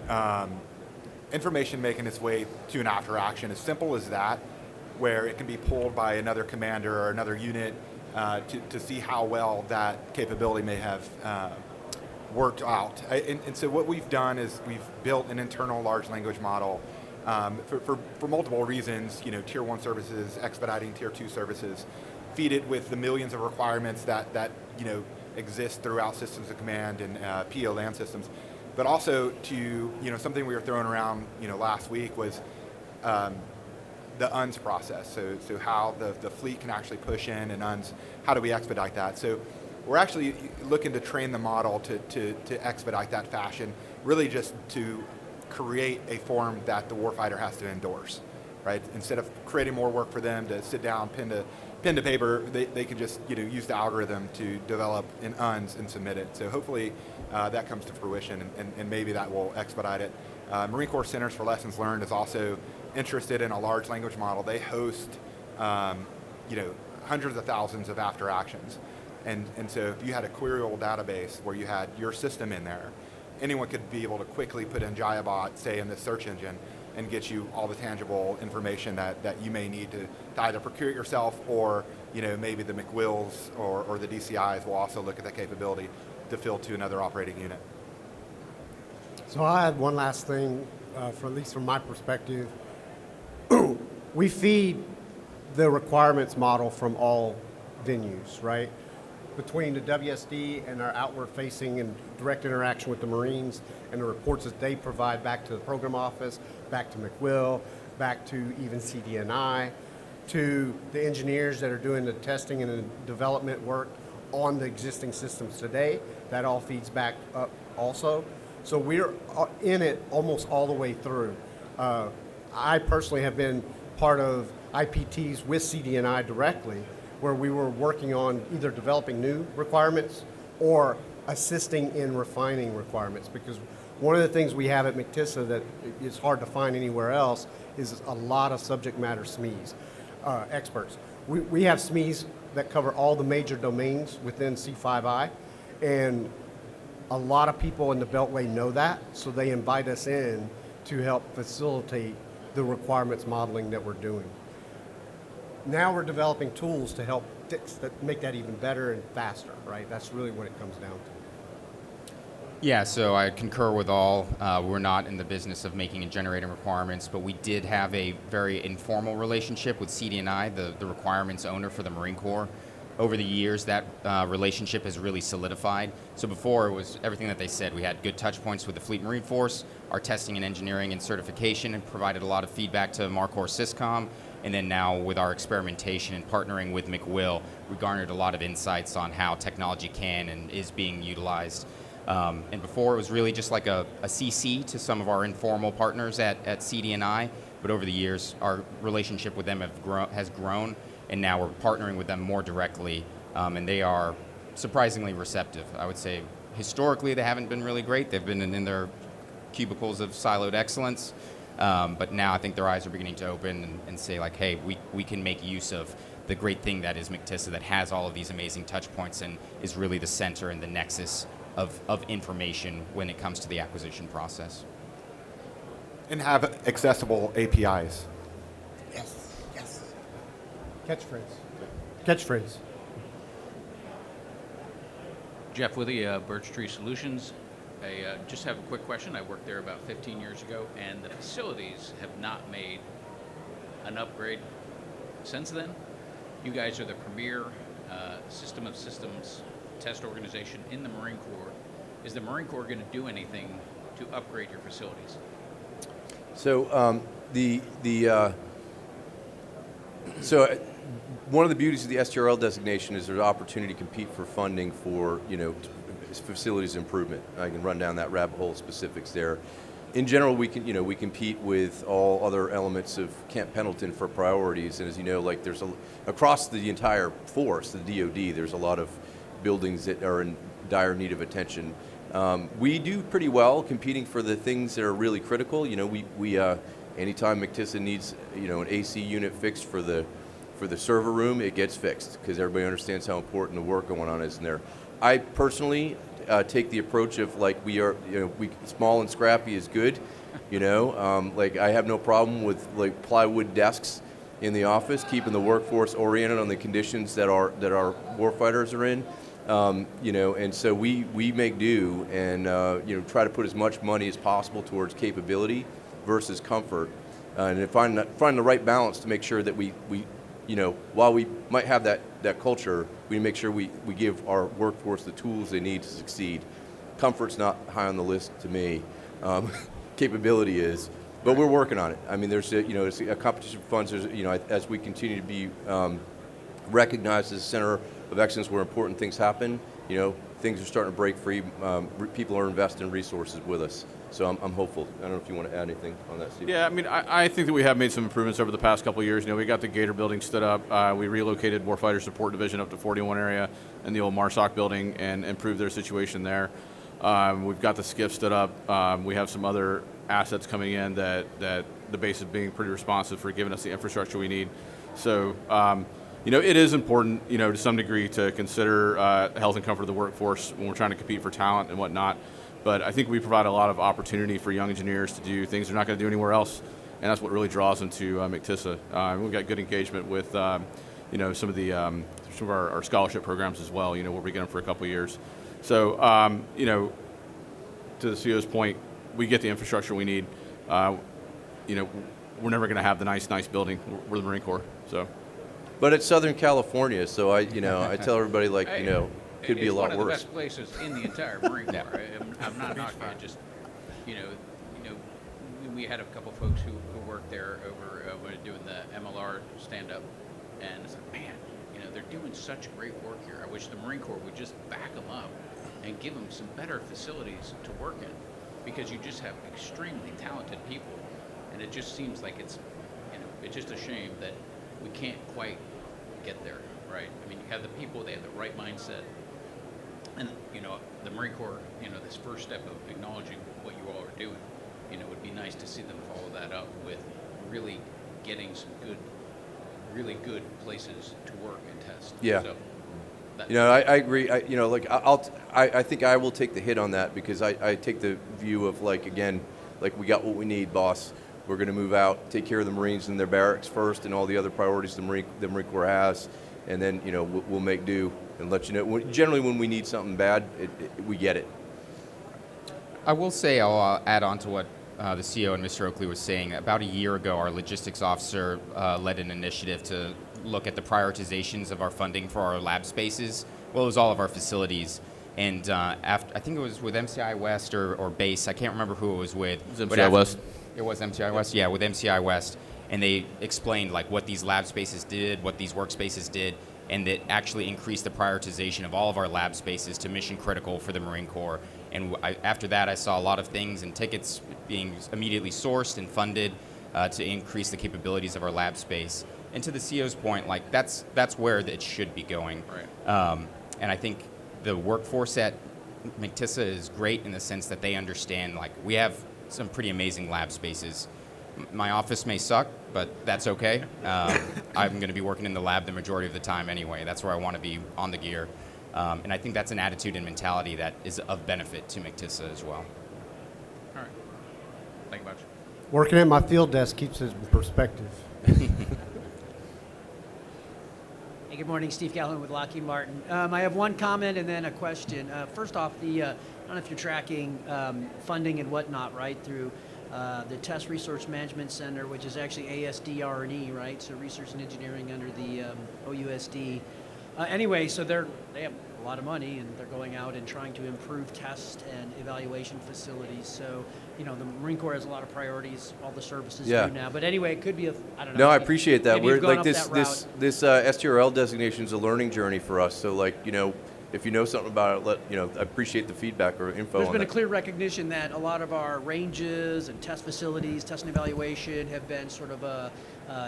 information making its way to an after action, as simple as that, where it can be pulled by another commander or another unit to see how well that capability may have worked out. And so what we've done is we've built an internal large language model for multiple reasons, tier 1 services, expediting tier 2 services, feed it with the millions of requirements that exist throughout systems of command and PO land systems. But also to, something we were throwing around, last week was the UNS process. So how the fleet can actually push in, and UNS, how do we expedite that? So we're actually looking to train the model to expedite that fashion, really just to create a form that the warfighter has to endorse, right? Instead of creating more work for them to sit down, pen to paper, they can just use the algorithm to develop an UNS and submit it. So hopefully that comes to fruition, and maybe that will expedite it. Marine Corps Centers for Lessons Learned is also interested in a large language model. They host hundreds of thousands of after actions. And so if you had a queryable database where you had your system in there, anyone could be able to quickly put in Jayabot, say in this search engine, and get you all the tangible information that you may need to either procure it yourself, or maybe the McWills or the DCIs will also look at that capability to fill to another operating unit. So I had one last thing, at least from my perspective. We feed the requirements model from all venues, right? Between the WSD and our outward facing and direct interaction with the Marines and the reports that they provide back to the program office, back to McWill, back to even CDNI, to the engineers that are doing the testing and the development work on the existing systems today, that all feeds back up also. So we're in it almost all the way through. I personally have been part of IPTs with CDNI directly, where we were working on either developing new requirements or assisting in refining requirements. Because one of the things we have at MCTISA that is hard to find anywhere else is a lot of subject matter SMEs, experts. We have SMEs that cover all the major domains within C5I, and a lot of people in the Beltway know that, so they invite us in to help facilitate the requirements modeling that we're doing. Now we're developing tools to help make that even better and faster, right? That's really what it comes down to. Yeah, so I concur with all. We're not in the business of making and generating requirements, but we did have a very informal relationship with CDNI, the requirements owner for the Marine Corps. Over the years, that relationship has really solidified. So before, it was everything that they said. We had good touch points with the Fleet Marine Force, our testing and engineering and certification, and provided a lot of feedback to MARCOR Syscom. And then now with our experimentation and partnering with McWill, we garnered a lot of insights on how technology can and is being utilized. And before, it was really just like a CC to some of our informal partners at CDNI. But over the years, our relationship with them has grown, and now we're partnering with them more directly. And they are surprisingly receptive. I would say historically they haven't been really great. They've been in their cubicles of siloed excellence. But now I think their eyes are beginning to open and say, like, hey, we can make use of the great thing that is MCTISA, that has all of these amazing touch points and is really the center and the nexus of information when it comes to the acquisition process. And have accessible APIs. Yes. Catchphrase. Jeff Withy, Birch Tree Solutions. I just have a quick question. I worked there about 15 years ago, and the facilities have not made an upgrade since then. You guys are the premier system of systems test organization in the Marine Corps. Is the Marine Corps going to do anything to upgrade your facilities? So one of the beauties of the STRL designation is there's an opportunity to compete for funding for facilities improvement. I can run down that rabbit hole specifics there. In general, we compete with all other elements of Camp Pendleton for priorities, and as you know, like across the entire force, the DoD, there's a lot of buildings that are in dire need of attention. We do pretty well competing for the things that are really critical. Anytime McTissa needs an AC unit fixed for the server room, it gets fixed because everybody understands how important the work going on is in there. I personally take the approach of small and scrappy is good. I have no problem with plywood desks in the office, keeping the workforce oriented on the conditions that our warfighters are in. And so we make do and try to put as much money as possible towards capability versus comfort, and find the right balance to make sure that we while we might have that culture, we make sure we give our workforce the tools they need to succeed. Comfort's not high on the list to me. Capability is, but we're working on it. I mean, there's a competition for funds. There's as we continue to be recognized as a center of excellence where important things happen, things are starting to break free. People are investing resources with us. So I'm hopeful. I don't know if you want to add anything on that, Steve. Yeah, I mean, I think that we have made some improvements over the past couple of years. We got the Gator building stood up. We relocated Warfighter Support Division up to 41 area in the old MARSOC building and improved their situation there. We've got the SCIF stood up. We have some other assets coming in that the base is being pretty responsive for giving us the infrastructure we need. So, it is important, to some degree to consider health and comfort of the workforce when we're trying to compete for talent and whatnot. But I think we provide a lot of opportunity for young engineers to do things they're not going to do anywhere else, and that's what really draws them to McTissa. We've got good engagement with, some of our scholarship programs as well. Where we get them for a couple of years. So, to the CEO's point, we get the infrastructure we need. We're never going to have the nice building. We're the Marine Corps, so. But it's Southern California, so I tell everybody could be a lot worse. It's one of the best places in the entire Marine Corps. I'm not knocking it. Just, we had a couple folks who worked there over when doing the MLR stand-up, and it's like, man, they're doing such great work here. I wish the Marine Corps would just back them up and give them some better facilities to work in, because you just have extremely talented people, and it just seems like it's just a shame that we can't quite get there, right? I mean, you have the people, they have the right mindset. And, the Marine Corps, this first step of acknowledging what you all are doing, it would be nice to see them follow that up with really getting some really good places to work and test. Yeah. So, I agree. I think I will take the hit on that because I take the view of we got what we need, boss. We're going to move out, take care of the Marines and their barracks first, and all the other priorities the Marine Corps has, and then we'll make do and let you know. Generally, when we need something bad, we get it. I will say I'll add on to what the CEO and Mr. Oakley was saying. About a year ago, our logistics officer led an initiative to look at the prioritizations of our funding for our lab spaces. Well, it was all of our facilities. And I think it was with MCI West or Base. I can't remember who it was with. It was MCI West. It was MCI West, yeah, with MCI West. And they explained what these lab spaces did, what these workspaces did, and that actually increased the prioritization of all of our lab spaces to mission critical for the Marine Corps. And after that, I saw a lot of things and tickets being immediately sourced and funded to increase the capabilities of our lab space. And to the CEO's point, that's where it should be going. Right. And I think the workforce at McTissa is great in the sense that they understand, we have some pretty amazing lab spaces. My office may suck, but that's okay. I'm going to be working in the lab the majority of the time anyway. That's where I want to be on the gear. And I think that's an attitude and mentality that is of benefit to McTissa as well. All right. Thank you much. Working at my field desk keeps it in perspective. Hey, good morning. Steve Calhoun with Lockheed Martin. I have one comment and then a question. First off, I don't know if you're tracking funding and whatnot, right, through the Test Resource Management Center, which is actually ASD R&E, right, so Research and Engineering under the OUSD. Anyway, so they have a lot of money, and they're going out and trying to improve test and evaluation facilities. So, the Marine Corps has a lot of priorities, all the services Yeah. do now. But anyway, it could be I don't know. No, I maybe- appreciate that. maybe We're you've gone like up this that route. this STRL designation is a learning journey for us. So like, if you know something about it, I appreciate the feedback or info There's on been a that. clear recognition that a lot of our ranges and test facilities, test and evaluation, have been sort of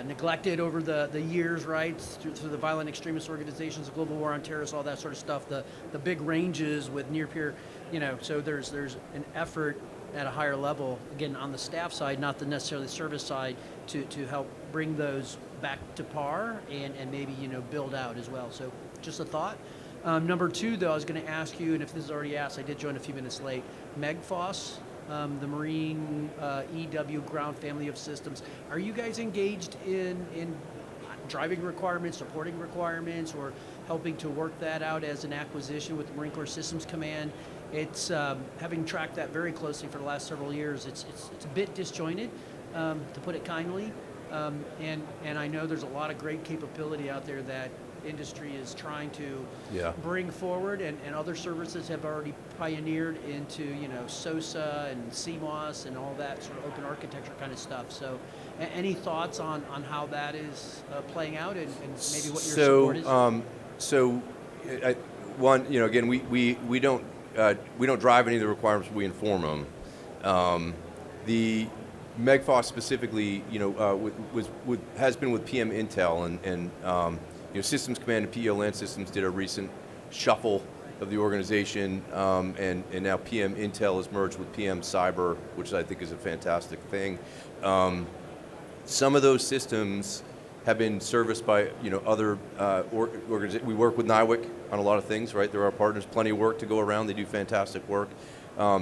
neglected over the years, right? Through the violent extremist organizations, the global war on terrorists, all that sort of stuff. The big ranges with near peer, So there's an effort at a higher level, again on the staff side, not the necessarily service side, to help bring those back to par and maybe build out as well. So just a thought. Number two, though, I was going to ask you, and if this is already asked, I did join a few minutes late. MEGFOS, the Marine EW Ground Family of Systems. Are you guys engaged in driving requirements, supporting requirements, or helping to work that out as an acquisition with the Marine Corps Systems Command? It's having tracked that very closely for the last several years. It's a bit disjointed, to put it kindly, and I know there's a lot of great capability out there that industry is trying to bring forward, and other services have already pioneered into SOSA and CMOS and all that sort of open architecture kind of stuff. So any thoughts on how that is playing out and maybe what your support is? One, again, we don't drive any of the requirements, we inform them. The MEGFOS specifically, has been with PM Intel, and Systems Command and PEO Land Systems did a recent shuffle of the organization, and now PM Intel has merged with PM Cyber, which I think is a fantastic thing. Some of those systems have been serviced by other organizations. We work with NIWC on a lot of things, right? They're our partners. Plenty of work to go around. They do fantastic work.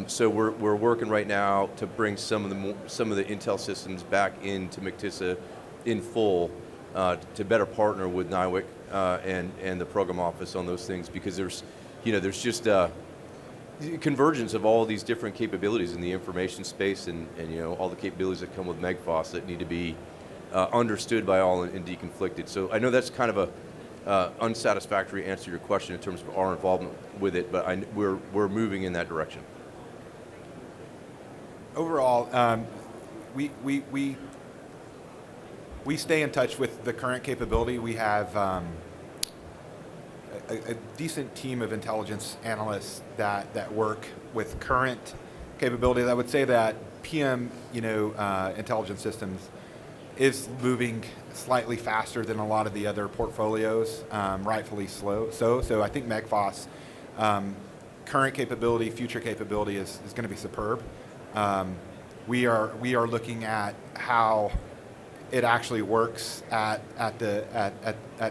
So we're working right now to bring some of the Intel systems back into MCTSA in full, to better partner with NIWC and the program office on those things, because there's just convergence of all these different capabilities in the information space, and all the capabilities that come with MEGFOS that need to be understood by all and deconflicted. So I know that's kind of a unsatisfactory answer to your question in terms of our involvement with it, but we're moving in that direction. Overall, we stay in touch with the current capability. We have a decent team of intelligence analysts that work with current capabilities. I would say that PM, intelligence systems is moving slightly faster than a lot of the other portfolios, rightfully slow. So I think MEGFOS, current capability, future capability is going to be superb. We are looking at how it actually works at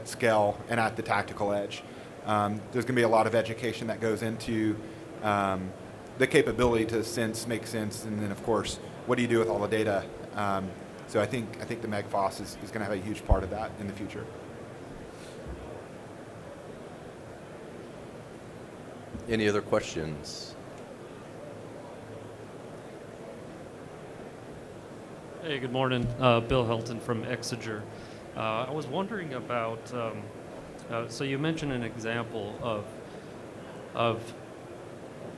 scale and at the tactical edge. There's going to be a lot of education that goes into the capability to make sense, and then of course, what do you do with all the data? So I think the MEGFOS is going to have a huge part of that in the future. Any other questions? Hey, good morning. Bill Helton from Exeger. I was wondering about, so you mentioned an example of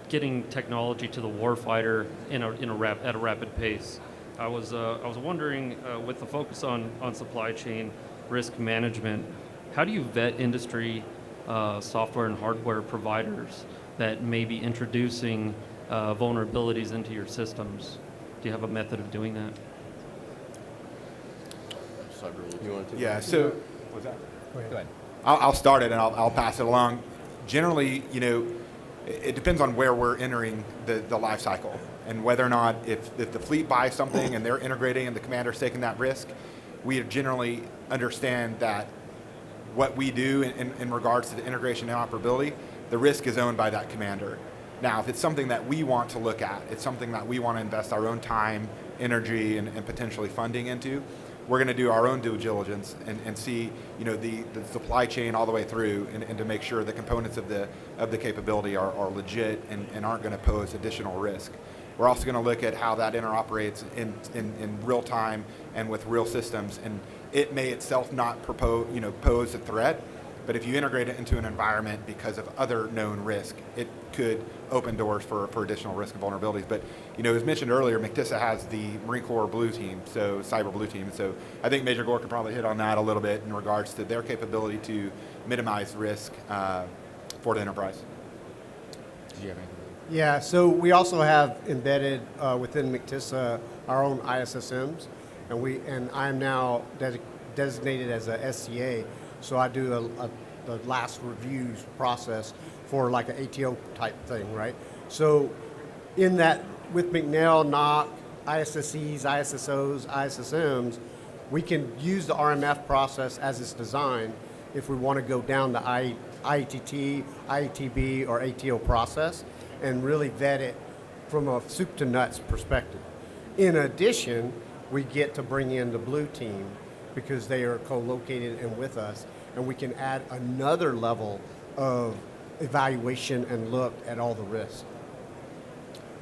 getting technology to the warfighter at a rapid pace. I was wondering, with the focus on supply chain risk management, how do you vet industry software and hardware providers that may be introducing vulnerabilities into your systems? Do you have a method of doing that? You want to take Yeah. So, what's that? Go ahead. I'll start it and I'll pass it along. Generally, it depends on where we're entering the life cycle, and whether or not if the fleet buys something and they're integrating and the commander's taking that risk, we generally understand that what we do in regards to the integration and operability, the risk is owned by that commander. Now, if it's something that we want to look at, it's something that we want to invest our own time, energy, and potentially funding into, we're going to do our own due diligence and see, the supply chain all the way through, and to make sure the components of the capability are legit and aren't going to pose additional risk. We're also going to look at how that interoperates in real time and with real systems, and it may itself not pose a threat, But if you integrate it into an environment because of other known risk, it could open doors for additional risk and vulnerabilities. But as mentioned earlier, McTISA has the Marine Corps Blue Team, so Cyber Blue Team. So I think Major Gore could probably hit on that a little bit in regards to their capability to minimize risk for the enterprise. Did you have anything? Yeah, so we also have embedded within McTISA our own ISSMs, and I am now designated as a SCA, so I do the last reviews process for like an ATO type thing, right? So in that, with McNeil, NOC, ISSEs, ISSOs, ISSMs, we can use the RMF process as it's designed if we want to go down the IETT, IETB, or ATO process and really vet it from a soup to nuts perspective. In addition, we get to bring in the blue team because they are co-located and with us, and we can add another level of evaluation and look at all the risks.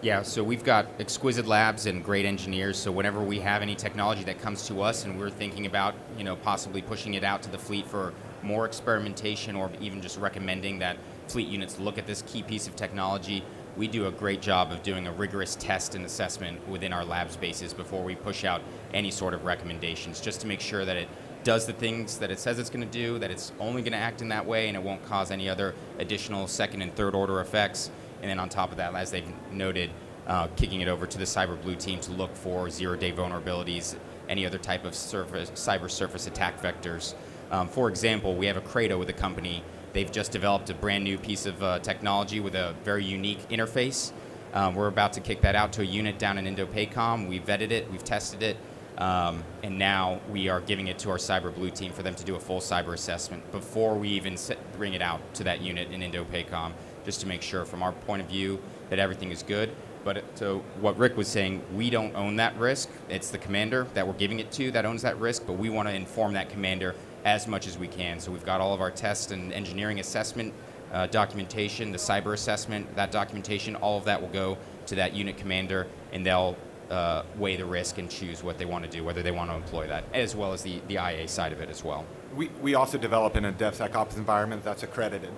Yeah, so we've got exquisite labs and great engineers, so whenever we have any technology that comes to us and we're thinking about, possibly pushing it out to the fleet for more experimentation or even just recommending that fleet units look at this key piece of technology, we do a great job of doing a rigorous test and assessment within our lab spaces before we push out any sort of recommendations, just to make sure that it does the things that it says it's going to do, that it's only going to act in that way, and it won't cause any other additional second and third order effects. And then on top of that, as they've noted, kicking it over to the Cyber Blue team to look for zero-day vulnerabilities, any other type of cyber surface attack vectors. For example, we have a Credo with a company. They've just developed a brand new piece of technology with a very unique interface. We're about to kick that out to a unit down in Indo-PACOM. We've vetted it, we've tested it, and now we are giving it to our Cyber Blue team for them to do a full cyber assessment before we even bring it out to that unit in Indo-PACOM, just to make sure from our point of view that everything is good. But so what Rick was saying, we don't own that risk. It's the commander that we're giving it to that owns that risk, but we want to inform that commander as much as we can. So we've got all of our test and engineering assessment documentation, the cyber assessment, that documentation, all of that will go to that unit commander, and they'll weigh the risk and choose what they want to do, whether they want to employ that, as well as the IA side of it as well. We also develop in a DevSecOps environment that's accredited.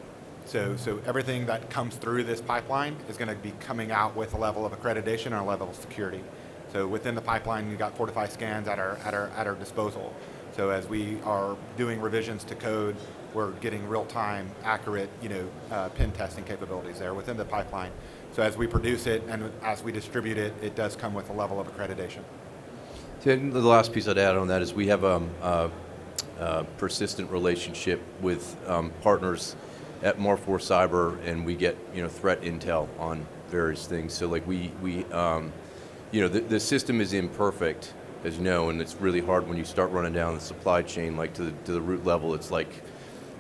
So everything that comes through this pipeline is going to be coming out with a level of accreditation and a level of security. So within the pipeline, you've got 4 to 5 scans at our disposal. So as we are doing revisions to code, we're getting real-time, accurate, pen testing capabilities there within the pipeline. So as we produce it and as we distribute it, it does come with a level of accreditation. The last piece I'd add on that is we have a persistent relationship with partners at Mar4 Cyber, and we get threat intel on various things. So like the system is imperfect, as you know, and it's really hard when you start running down the supply chain, like to the root level. It's like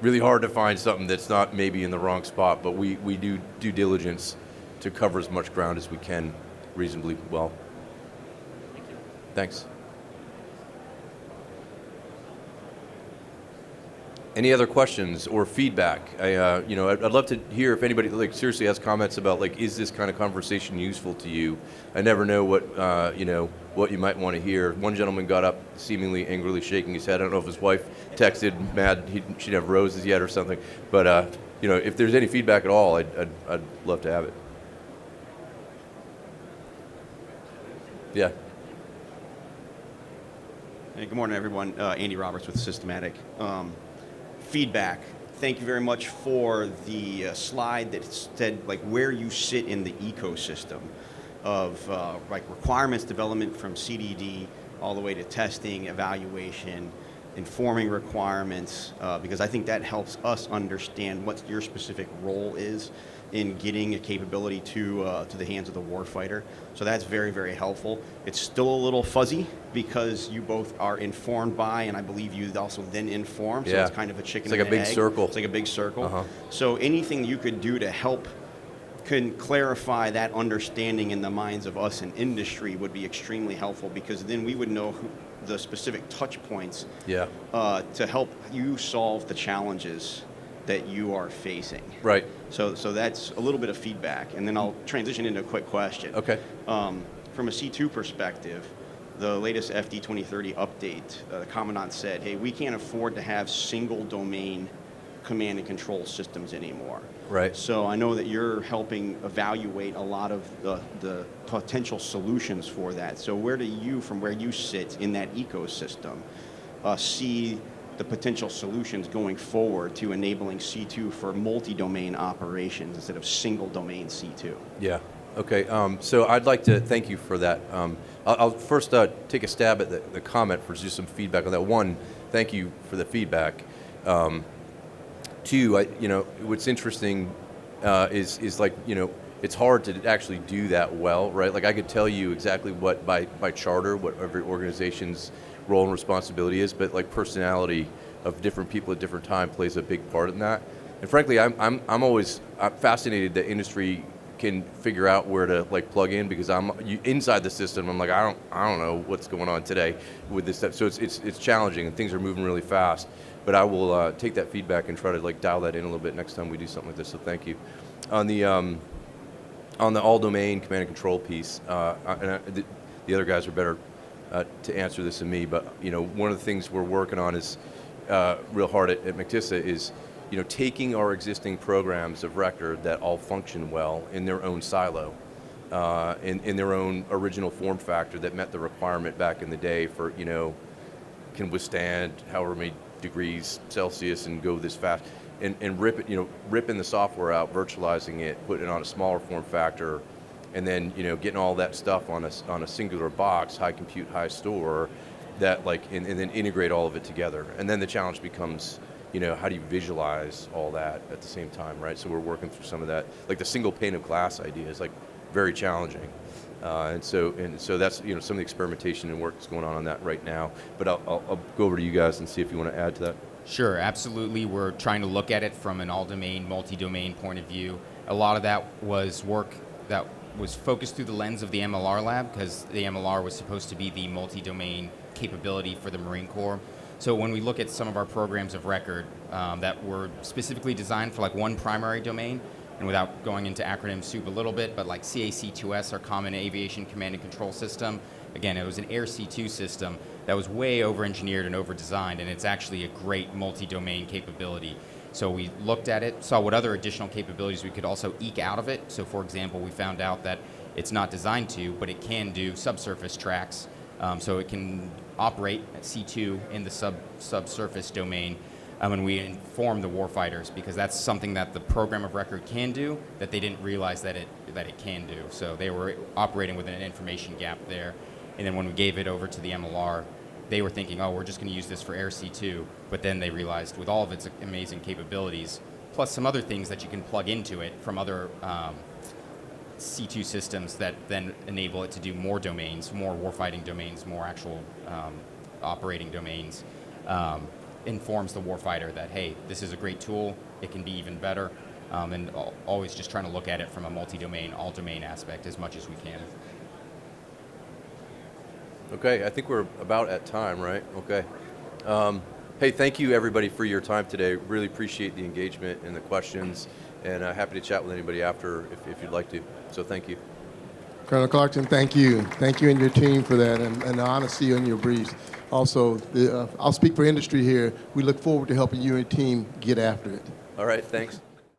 really hard to find something that's not maybe in the wrong spot, but we do due diligence to cover as much ground as we can reasonably well. Thank you. Thanks. Any other questions or feedback? I'd love to hear if anybody seriously has comments about is this kind of conversation useful to you? I never know what you might want to hear. One gentleman got up seemingly angrily shaking his head. I don't know if his wife texted mad she didn't have roses yet or something. But if there's any feedback at all, I'd love to have it. Yeah. Hey, good morning, everyone. Andy Roberts with Systematic. Feedback. Thank you very much for the slide that said where you sit in the ecosystem of requirements development from CDD all the way to testing, evaluation, informing requirements, because I think that helps us understand what your specific role is in getting a capability to the hands of the warfighter. So that's very, very helpful. It's still a little fuzzy because you both are informed by, and I believe you also then inform, so it's kind of a chicken and egg. It's like a big circle. It's like a big circle. Uh-huh. So anything you could do to help can clarify that understanding in the minds of us in industry would be extremely helpful, because then we would know the specific touch points to help you solve the challenges that you are facing. Right. So that's a little bit of feedback, and then I'll transition into a quick question. Okay. From a C2 perspective, the latest FD 2030 update, the Commandant said, hey, we can't afford to have single domain command and control systems anymore. Right. So I know that you're helping evaluate a lot of the potential solutions for that. So where do you, from where you sit in that ecosystem, see the potential solutions going forward to enabling C2 for multi-domain operations instead of single domain C2? Yeah. Okay. So I'd like to thank you for that. I'll first take a stab at the comment for just some feedback on that. One, thank you for the feedback. Two, what's interesting is like, it's hard to actually do that well, right? Like I could tell you exactly what by charter, what every organization's role and responsibility is, but like personality of different people at different time plays a big part in that. And frankly, I'm always fascinated that industry can figure out where to like plug in, because inside the system. I'm like, I don't know what's going on today with this stuff. So it's challenging and things are moving really fast. But I will take that feedback and try to like dial that in a little bit next time we do something like this. So thank you. On the all domain command and control piece, the other guys are better to answer this than me. But one of the things we're working on is real hard at Mactissa is taking our existing programs of record that all function well in their own silo, in their own original form factor that met the requirement back in the day for can withstand however many degrees Celsius and go this fast, and ripping the software out, virtualizing it, putting it on a smaller form factor, and then getting all that stuff on a singular box, high compute, high store, that and then integrate all of it together. And then the challenge becomes how do you visualize all that at the same time, right? So we're working through some of that, like the single pane of glass idea is like very challenging. And so that's some of the experimentation and work that's going on that right now. But I'll go over to you guys and see if you want to add to that. Sure, absolutely. We're trying to look at it from an all-domain, multi-domain point of view. A lot of that was work that was focused through the lens of the MLR lab, because the MLR was supposed to be the multi-domain capability for the Marine Corps. So when we look at some of our programs of record that were specifically designed for like one primary domain, and without going into acronym soup a little bit, but like CAC2S, our Common Aviation Command and Control System, again, it was an Air C2 system that was way over-engineered and over-designed, and it's actually a great multi-domain capability. So we looked at it, saw what other additional capabilities we could also eke out of it. So for example, we found out that it's not designed to, but it can do subsurface tracks. So it can operate at C2 in the subsurface domain, and we inform the warfighters, because that's something that the program of record can do that they didn't realize that it can do. So they were operating with an information gap there. And then when we gave it over to the MLR, they were thinking, oh, we're just going to use this for Air C2. But then they realized with all of its amazing capabilities, plus some other things that you can plug into it from other C2 systems that then enable it to do more domains, more warfighting domains, more actual operating domains, informs the warfighter that, hey, this is a great tool, it can be even better, and always just trying to look at it from a multi-domain, all-domain aspect as much as we can. Okay, I think we're about at time, right? Okay. Hey, thank you everybody for your time today. Really appreciate the engagement and the questions, and happy to chat with anybody after if you'd like to. So thank you. Colonel Clarkson, thank you. Thank you and your team for that, and the honesty in your briefs. Also, I'll speak for industry here. We look forward to helping you and your team get after it. All right, thanks.